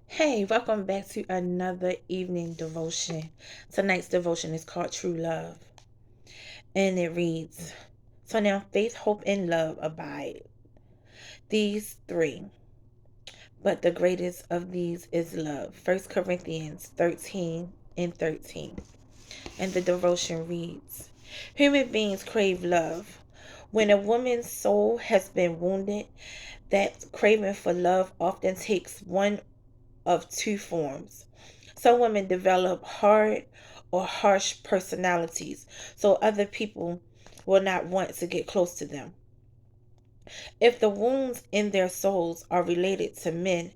Hey, welcome back to another evening devotion. Tonight's devotion is called True Love, and it reads, So now faith, hope, and love abide. These three, but the greatest of these is love. 1 Corinthians 13 and 13. And the devotion reads, Human beings crave love. When a woman's soul has been wounded, that craving for love often takes one of two forms. Some women develop hard or harsh personalities, so other people will not want to get close to them. If the wounds in their souls are related to men,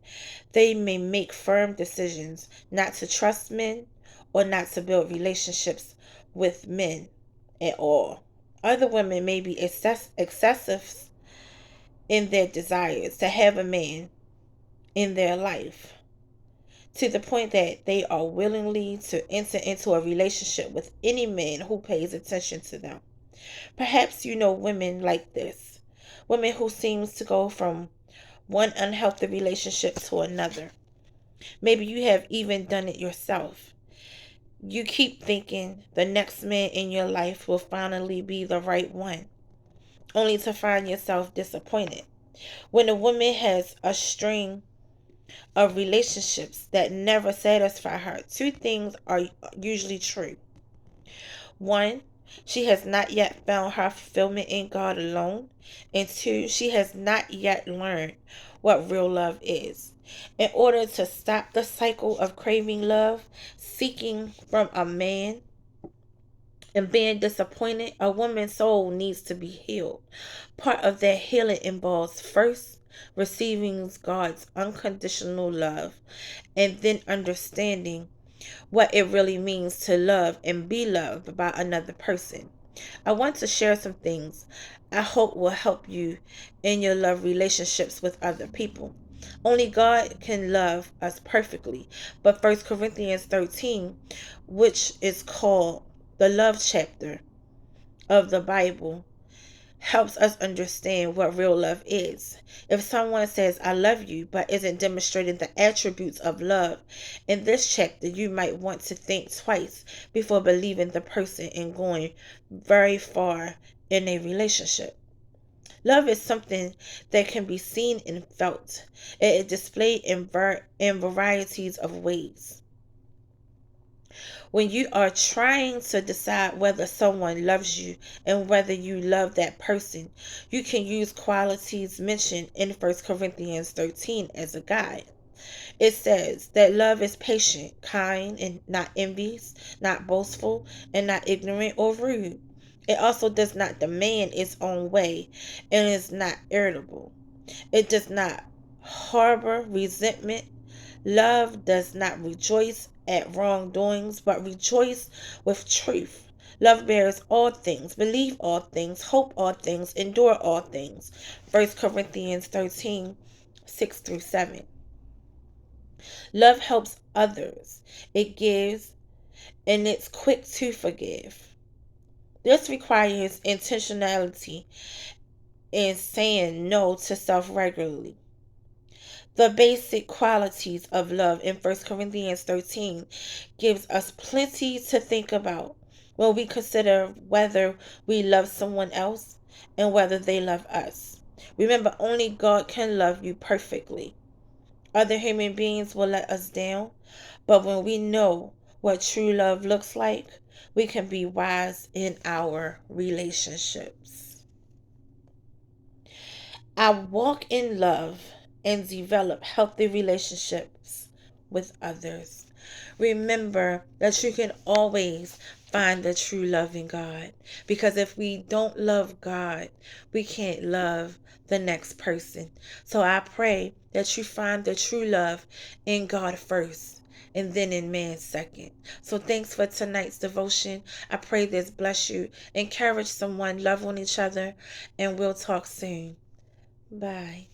they may make firm decisions not to trust men or not to build relationships with men at all. Other women may be excessive in their desires to have a man in their life, to the point that they are willingly to enter into a relationship with any man who pays attention to them. Perhaps you know women like this. Women who seems to go from one unhealthy relationship to another. Maybe you have even done it yourself. You keep thinking the next man in your life will finally be the right one, only to find yourself disappointed. When a woman has a string of relationships that never satisfy her, two things are usually true. One, she has not yet found her fulfillment in God alone. And two, she has not yet learned what real love is. In order to stop the cycle of craving love, seeking from a man, and being disappointed, a woman's soul needs to be healed. Part of that healing involves first receiving God's unconditional love and then understanding what it really means to love and be loved by another person. I want to share some things I hope will help you in your love relationships with other people. Only God can love us perfectly, but 1 Corinthians 13, which is called the love chapter of the Bible, helps us understand what real love is. If someone says, I love you, but isn't demonstrating the attributes of love in this chapter, you might want to think twice before believing the person and going very far in a relationship. Love is something that can be seen and felt. It is displayed in varieties of ways. When you are trying to decide whether someone loves you and whether you love that person, you can use qualities mentioned in 1 Corinthians 13 as a guide. It says that love is patient, kind, and not envious, not boastful, and not ignorant or rude. It also does not demand its own way and is not irritable. It does not harbor resentment. Love does not rejoice at wrongdoings, but rejoice with truth. Love bears all things, believe all things, hope all things, endure all things. 1 Corinthians 13, 6 through 7. Love helps others. It gives, and it's quick to forgive. This requires intentionality in saying no to self regularly. The basic qualities of love in 1 Corinthians 13 gives us plenty to think about when we consider whether we love someone else and whether they love us. Remember, only God can love you perfectly. Other human beings will let us down, but when we know what true love looks like, we can be wise in our relationships. I walk in love and develop healthy relationships with others. Remember that you can always find the true love in God. Because if we don't love God, we can't love the next person. So I pray that you find the true love in God first and then in man second. So thanks for tonight's devotion. I pray this bless you. Encourage someone, love on each other, and we'll talk soon. Bye.